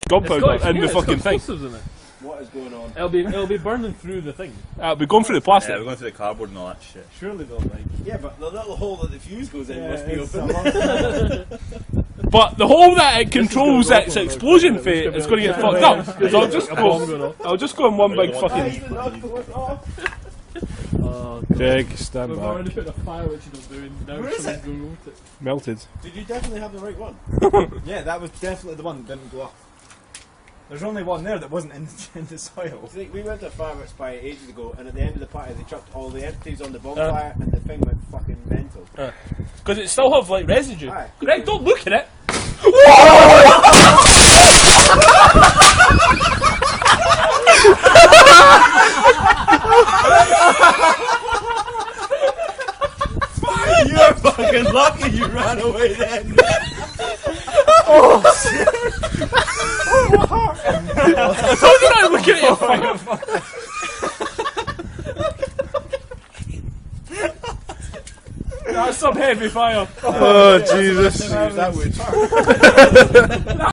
gunpowder in the fucking thing. In it. What is going on? It'll be burning through the thing. We're going through the plastic. Yeah, we're going through the cardboard and all that shit. Surely they'll like. Yeah, but the little hole that the fuse goes in must be it's open. But the hole that it controls its explosion fate is going to get fucked up. So I'll just go in one big fucking. Oh, Jake, stand we've back. already put a fire which you're doing. Now Where is someone's it? going to root it. Melted. Did you definitely have the right one? Yeah, that was definitely the one that didn't go up. There's only one there that wasn't in the soil. See, we went to a fireworks party ages ago, and at the end of the party, they chucked all the empties on the bonfire, and the thing went fucking mental. Because it still have like residue. Aye. Greg, don't look at it. You're fucking lucky you ran away then. How did I look at it? That's some heavy fire. Oh, Jesus. That would.